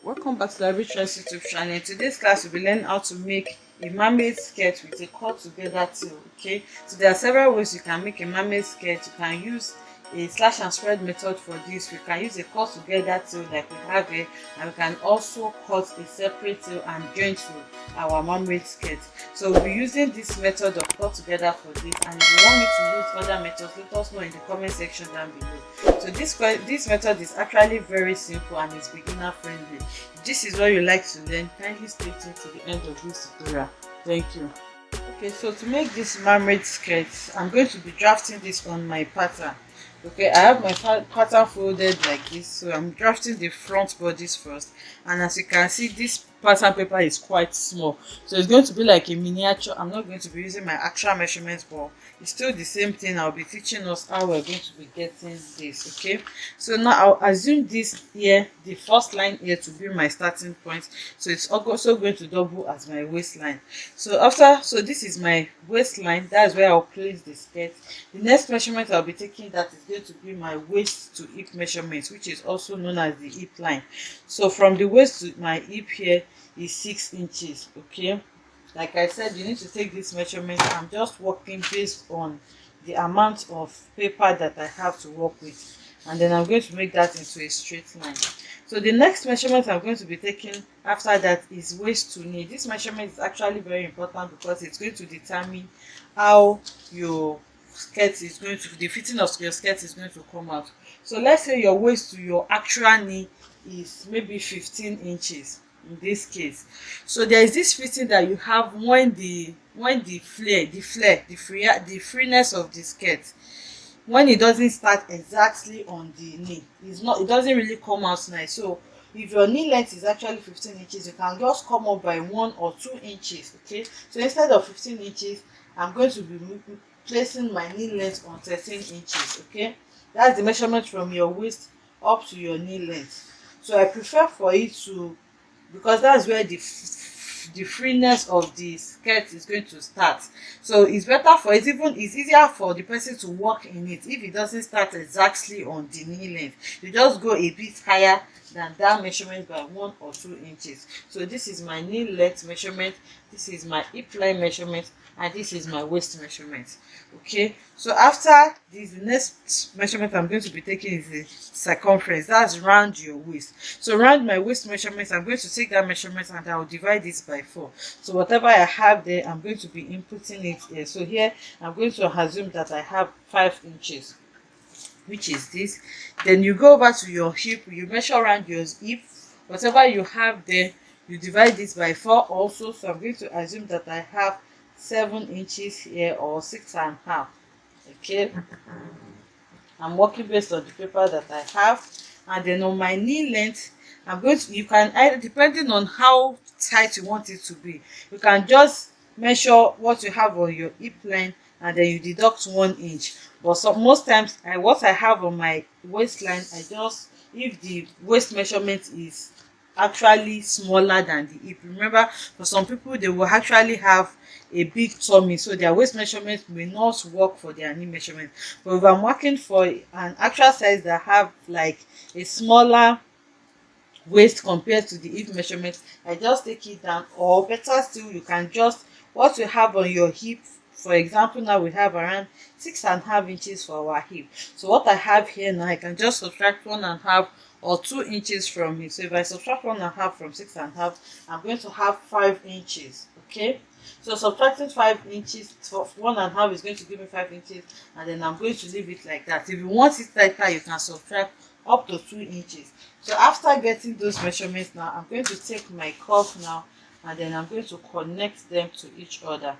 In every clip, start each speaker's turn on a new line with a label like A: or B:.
A: Welcome back to the Arbitrance YouTube channel. In today's class, we'll be learning how to make a mermaid skirt with a cut together tail. Okay, so there are several ways you can make a mermaid skirt. You can use a slash and spread method for this. We can use a cut together tail like we have here, and we can also cut a separate tail and join to our mermaid skirt. So we'll be using this method of cut together for this, and if you want me to use other methods, let us know in the comment section down below. So this method is actually very simple and is beginner friendly. If this is what you like to learn, kindly stay tuned to the end of this tutorial. Thank you. Okay, so to make this mermaid skirt, I'm going to be drafting this on my pattern. Okay, I have my pattern folded like this, so I'm drafting the front bodice first, and as you can see, this pattern paper is quite small, so it's going to be like a miniature. I'm not going to be using my actual measurements, but it's still the same thing. I'll be teaching us how we're going to be getting this. Okay, so now I'll assume this here, the first line here, to be my starting point, so it's also going to double as my waistline. So this is my waistline. That's where I'll place the skirt. The next measurement I'll be taking, that is going to be my waist to hip measurement, which is also known as the hip line. So from the waist to my hip here is 6 inches. Okay, like I said, you need to take this measurement. I'm just working based on the amount of paper that I have to work with, and then I'm going to make that into a straight line. So the next measurement I'm going to be taking after that is waist to knee. This measurement is actually very important because it's going to determine how your skirt is going to, the fitting of your skirt is going to come out. So let's say your waist to your actual knee is maybe 15 inches in this case. So there is this fitting that you have when the freeness of the skirt, when it doesn't start exactly on the knee, it doesn't really come out nice. So if your knee length is actually 15 inches, you can just come up by 1 or 2 inches. Okay, so instead of 15 inches, I'm going to be placing my knee length on 13 inches. Okay, that's the measurement from your waist up to your knee length. So I prefer for it to, because that's where the freeness of the skirt is going to start. So it's better for it, even it's easier for the person to walk in it if it doesn't start exactly on the knee length. You just go a bit higher than that measurement by 1 or 2 inches. So this is my knee length measurement, this is my hip line measurement, and this is my waist measurement. Okay, so after this, the next measurement I'm going to be taking is the circumference. That's round your waist. So round my waist measurement, I'm going to take that measurement and I'll divide this by 4. So whatever I have there, I'm going to be inputting it here. So here I'm going to assume that I have 5 inches, which is this. Then you go over to your hip, you measure around your hip, whatever you have there, you divide this by 4 also. So I'm going to assume that I have 7 inches here, or 6.5. Okay, I'm working based on the paper that I have. And then on my knee length, I'm going to, you can either, depending on how tight you want it to be, you can just measure what you have on your hip line and then you deduct 1 inch. But most times what I have on my waistline, if the waist measurement is actually smaller than the hip, remember, for some people they will actually have a big tummy, so their waist measurement may not work for their knee measurement. But if I'm working for an actual size that have like a smaller waist compared to the hip measurement, I just take it down. Or better still, you can just, what you have on your hip, for example, now we have around 6.5 inches for our hip. So what I have here now, I can just subtract 1.5 or 2 inches from it. So if I subtract 1.5 from 6.5, I'm going to have 5 inches. Okay, so subtracting 5 inches for 1.5 is going to give me 5 inches, and then I'm going to leave it like that. If you want it tighter, you can subtract up to 2 inches. So after getting those measurements now, I'm going to take my curve now, and then I'm going to connect them to each other.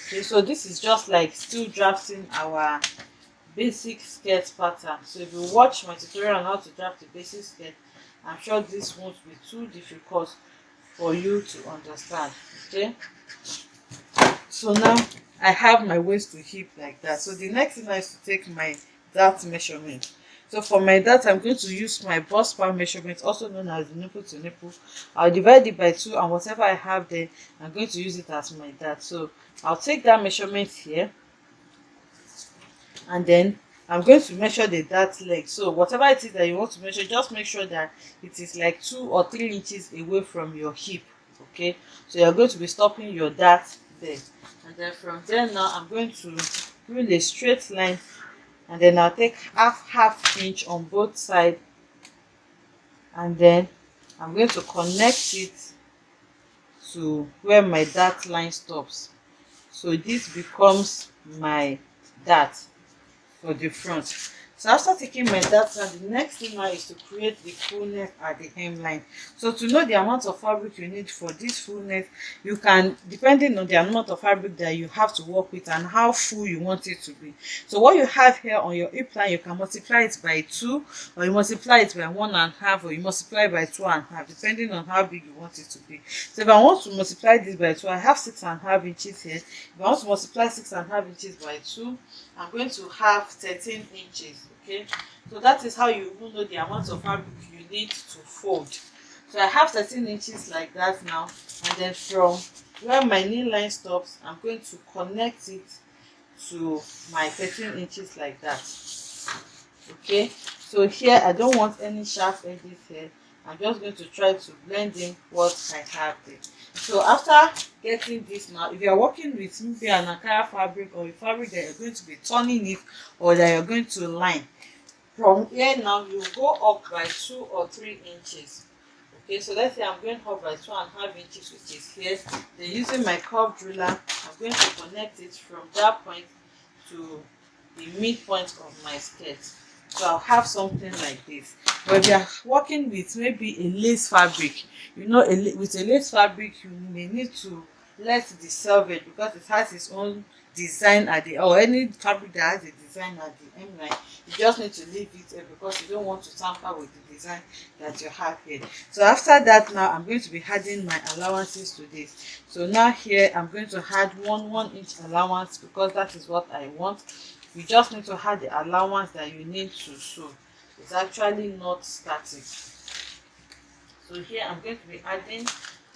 A: Okay, so this is just like still drafting our basic skirt pattern. So if you watch my tutorial on how to draft a basic skirt, I'm sure this won't be too difficult for you to understand. Okay, so now I have my waist to hip like that. So the next thing is to take my dart measurement. So for my dart, I'm going to use my bust span measurement, also known as the nipple to nipple. I'll divide it by 2, and whatever I have there, I'm going to use it as my dart. So I'll take that measurement here, and then I'm going to measure the dart leg. So whatever it is that you want to measure, just make sure that it is like 2 or 3 inches away from your hip. Okay, so you're going to be stopping your dart there, and then from there now I'm going to rule a straight line, and then I'll take half inch on both sides, and then I'm going to connect it to where my dart line stops. So this becomes my dart for the front. So after taking my data, the next thing now is to create the fullness at the hemline. So to know the amount of fabric you need for this fullness, you can, depending on the amount of fabric that you have to work with and how full you want it to be. So what you have here on your hip line, you can multiply it by 2, or you multiply it by 1.5, or you multiply by 2.5, depending on how big you want it to be. So if I want to multiply this by 2, I have 6.5 inches here. If I want to multiply 6.5 inches by 2, I'm going to have 13 inches. Okay, so that is how you will know the amount of fabric you need to fold. So I have 13 inches like that now, and then from where my knee line stops, I'm going to connect it to my 13 inches like that. Okay, so here I don't want any sharp edges here. I'm just going to try to blend in what I have there. So after getting this now, if you are working with maybe an Ankara fabric, or a fabric that you're going to be turning it, or that you're going to line, from here now you go up by 2 or 3 inches. Okay, so let's say I'm going up by 2.5 inches, which is here. Then using my curved ruler, I'm going to connect it from that point to the midpoint of my skirt. So I'll have something like this. But if you are working with maybe a lace fabric, you know, with a lace fabric, you may need to let the selvage, because it has its own design at the, or any fabric that has a design at the hemline, you just need to leave it here because you don't want to tamper with the design that you have here. So after that now, I'm going to be adding my allowances to this. So now here I'm going to add 1 inch allowance, because that is what I want. You just need to add the allowance that you need to sew. It's actually not static. So here I'm going to be adding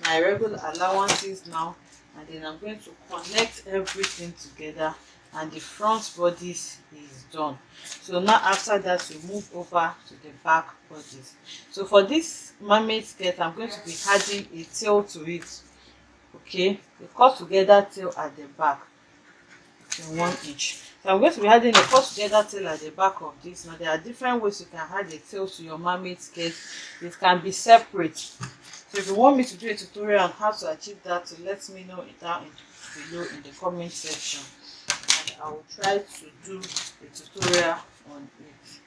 A: my regular allowances now, and then I'm going to connect everything together, and the front bodice is done. So now after that, we move over to the back bodice. So for this mermaid skirt, I'm going to be adding a tail to it. Okay, a cut together tail at the back in 1 inch. So I'm going to be adding a cut together tail at the back of this. Now there are different ways you can add a tail to your mermaid skirt. It can be separate. So if you want me to do a tutorial on how to achieve that, so let me know it down below in the comment section, and I will try to do a tutorial on it.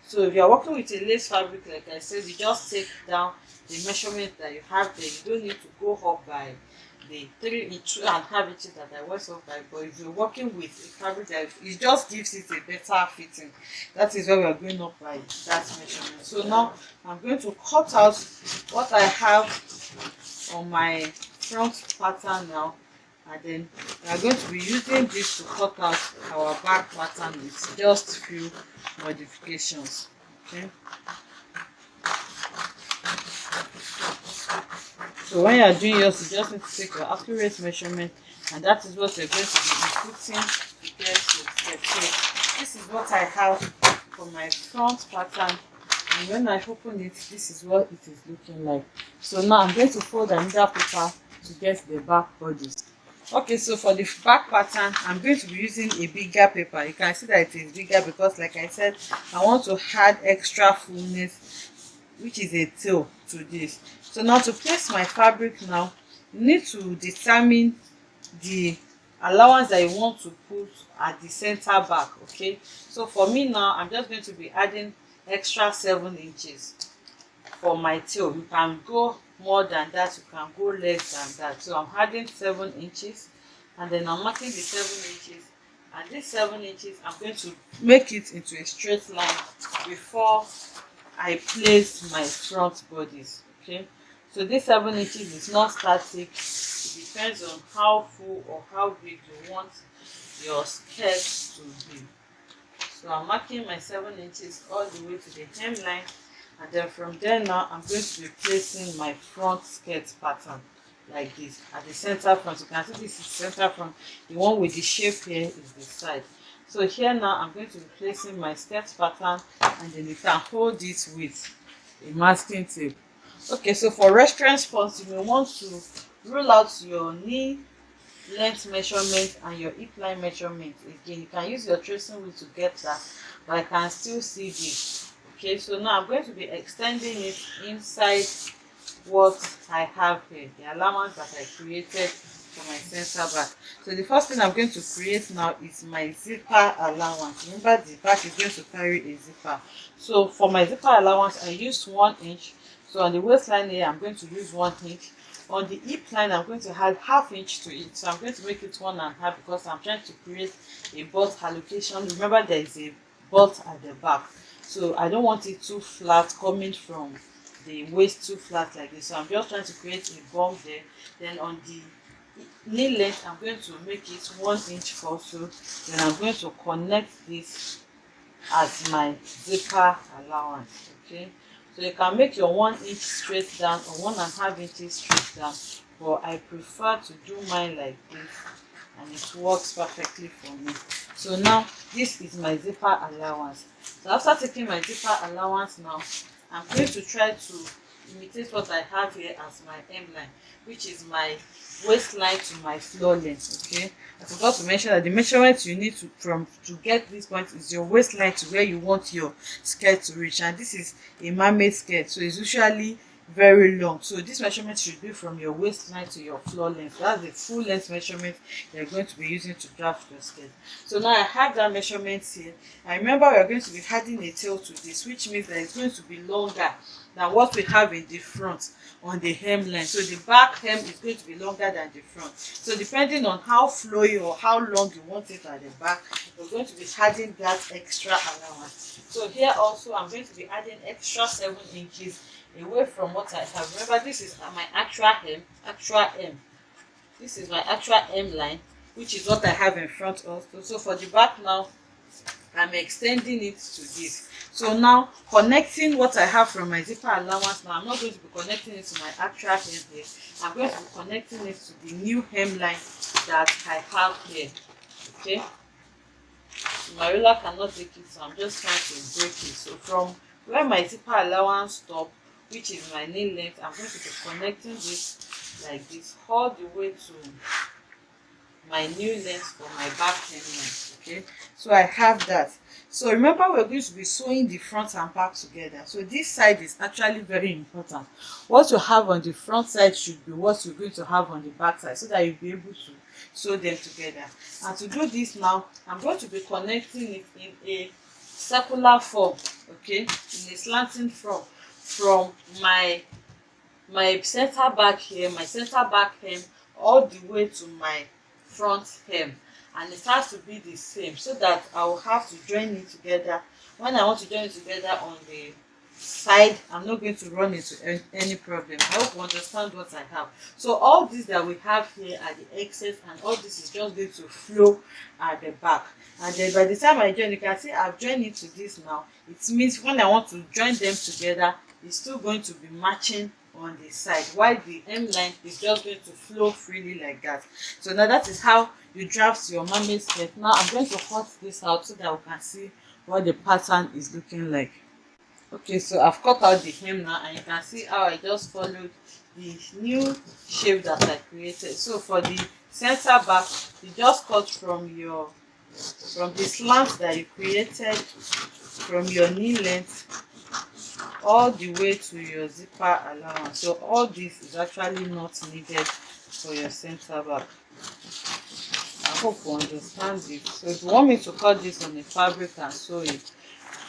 A: So if you are working with a lace fabric, like I said, you just take down the measurement that you have there. You don't need to go up by the 2.5 inches that I went off by. But if you're working with a fabric that it just gives it a better fitting, that is why we are going up by that measurement. So now I'm going to cut out what I have on my front pattern now, and then we are going to be using this to cut out our back pattern with just few modifications. Okay, so when you are doing yours, you just need to take your accurate measurement, and that is what you're going to be inputting to get your step. So this is what I have for my front pattern, and when I open it, this is what it is looking like. So now I'm going to fold another paper to get the back bodice. Okay, so for the back pattern, I'm going to be using a bigger paper. You can see that it is bigger because, like I said, I want to add extra fullness, which is a tail, to this. So now to place my fabric now, you need to determine the allowance that you want to put at the center back. Okay, so for me now, I'm just going to be adding extra 7 inches for my tail. You can go more than that, you can go less than that. So I'm adding 7 inches, and then I'm marking the 7 inches, and this 7 inches I'm going to make it into a straight line before I place my front bodice. Okay, so this 7 inches is not static. It depends on how full or how big you want your skirt to be. So I'm marking my 7 inches all the way to the hemline, and then from there now I'm going to be placing my front skirt pattern like this at the center front. You can see this is center front. The one with the shape here is the side. So here now I'm going to be placing my skirt pattern, and then you can hold it with a masking tape. Okay, so for reference points, you may want to rule out your knee length measurement and your hip line measurement. Again, you can use your tracing wheel to get that, but I can still see this. Okay, so now I'm going to be extending it inside what I have here, the allowance that I created for my center back. So the first thing I'm going to create now is my zipper allowance. Remember, the back is going to carry a zipper. So for my zipper allowance, I used 1 inch. So on the waistline here, I'm going to use 1 inch. On the hip line, I'm going to add ½ inch to it. So I'm going to make it 1.5 because I'm trying to create a belt allocation. Remember, there is a belt at the back, so I don't want it too flat coming from the waist, too flat like this. So I'm just trying to create a bump there. Then on the knee length, I'm going to make it 1 inch also. Then I'm going to connect this as my zipper allowance. Okay, so you can make your 1 inch straight down or 1.5 inches straight down, but I prefer to do mine like this, and it works perfectly for me. So now this is my zipper allowance. So after taking my zipper allowance now, I'm going to try to imitate what I have here as my hemline, which is my waistline to my floor length. Okay, I forgot to mention that the measurement you need to get this point is your waistline to where you want your skirt to reach, and this is a mermaid skirt, so it's usually very long. So this measurement should be from your waistline to your floor length. That's the full length measurement you're going to be using to draft your skirt. So now I have that measurement here. And remember, we are going to be adding a tail to this, which means that it's going to be longer than what we have in the front on the hemline. So the back hem is going to be longer than the front. So depending on how flowy or how long you want it at the back, we're going to be adding that extra allowance. So here also I'm going to be adding extra 7 inches away from what I have. Remember, this is my actual hem. This is my actual hemline, which is what I have in front also. So for the back now, I'm extending it to this. So now connecting what I have from my zipper allowance, now I'm not going to be connecting it to my actual hem here. I'm going to be connecting it to the new hemline that I have here. Okay, so my ruler cannot take it, so I'm just trying to break it. So from where my zipper allowance stops, which is my knee length, I'm going to be connecting this like this all the way to my new length for my back hemline. Okay, so I have that. So remember, we're going to be sewing the front and back together. So this side is actually very important. What you have on the front side should be what you're going to have on the back side, so that you'll be able to sew them together. And to do this now, I'm going to be connecting it in a circular form, okay, in a slanting form, from my center back here, my center back hem, all the way to my front hem. And it has to be the same, so that I will have to join it together. When I want to join it together on the side, I'm not going to run into any problem. I hope you understand what I have. So all this that we have here are the excess, and all this is just going to flow at the back. And then by the time I join, you can see I've joined it to this now. It means when I want to join them together, it's still going to be matching on the side, while the hemline is just going to flow freely like that. So now that is how you draft your mermaid skirt. Now I'm going to cut this out so that we can see what the pattern is looking like. Okay, so I've cut out the hem now, and you can see how I just followed the new shape that I created. So for the center back, you just cut from the slant that you created from your knee length all the way to your zipper allowance. So all this is actually not needed for your center back. I hope you understand it. So if you want me to cut this on the fabric and sew it, you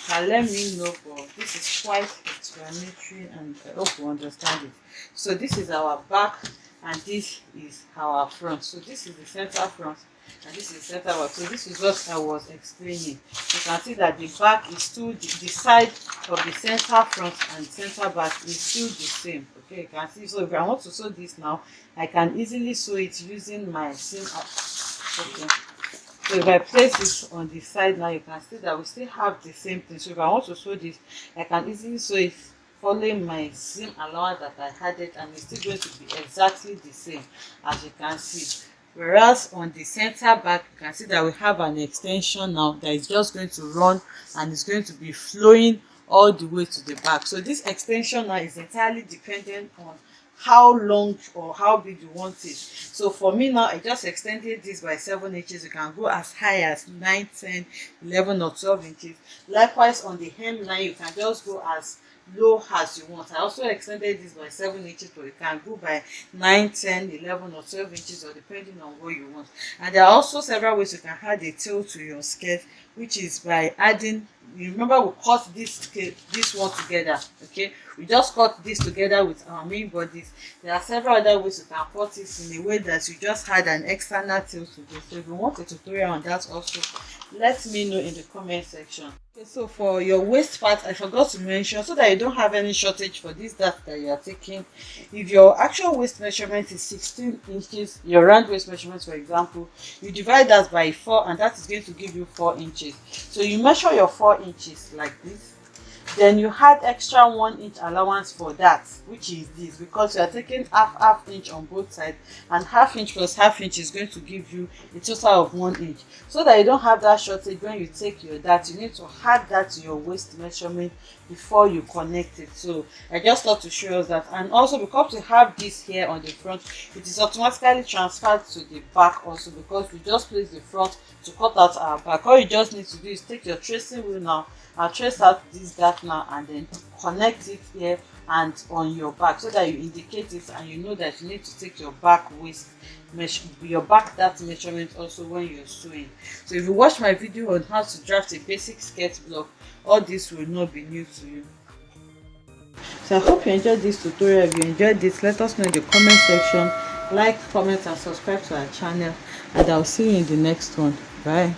A: can let me know, but this is quite explanatory and I hope you understand it. So this is our back and this is our front. So this is the center front and this is the center back. So this is what I was explaining. You can see that the back is still the side of the center front and center back is still the same. Okay, you can see. So if I want to sew this now, I can easily sew it using my seam. Okay, so if I place it on the side now, you can see that we still have the same thing. So if I want to sew this, I can easily sew it following my seam allowance that I had it, and it's still going to be exactly the same, as you can see. Whereas on the center back, you can see that we have an extension now that is just going to run and is going to be flowing all the way to the back. So this extension now is entirely dependent on how long or how big you want it. So for me now, I just extended this by 7 inches. You can go as high as 9, 10, 11 or 12 inches. Likewise on the hemline, you can just go as low as you want. I also extended this by 7 inches, but you can go by 9, 10, 11 or 12 inches, or depending on what you want. And there are also several ways you can add a tail to your skirt, which is by adding, you remember we cut this one together, okay? We just cut this together with our main bodice. There are several other ways you can cut it in a way that you just add an external tail to this. So if you want a tutorial on that also, let me know in the comment section. Okay, so for your waist part, I forgot to mention, so that you don't have any shortage for this dart that you are taking. If your actual waist measurement is 16 inches, your round waist measurement for example, you divide that by 4 and that is going to give you 4 inches. So you measure your 4 inches like this. Then you had extra 1 inch allowance for that, which is this, because you are taking half inch on both sides, and half inch plus half inch is going to give you a total of 1 inch. So that you don't have that shortage when you take your dart, you need to add that to your waist measurement before you connect it. So I just thought to show us that. And also because we have this here on the front, it is automatically transferred to the back also, because we just place the front to cut out our back. All you just need to do is take your tracing wheel now and trace out this dart now, and then connect it here and on your back, so that you indicate it and you know that you need to take your back waist your back dart measurement also when you're sewing. So if you watch my video on how to draft a basic skirt block, all this will not be new to you. So I hope you enjoyed this tutorial. If you enjoyed this, let us know in the comment section. Like, comment and subscribe to our channel, and I'll see you in the next one. Bye.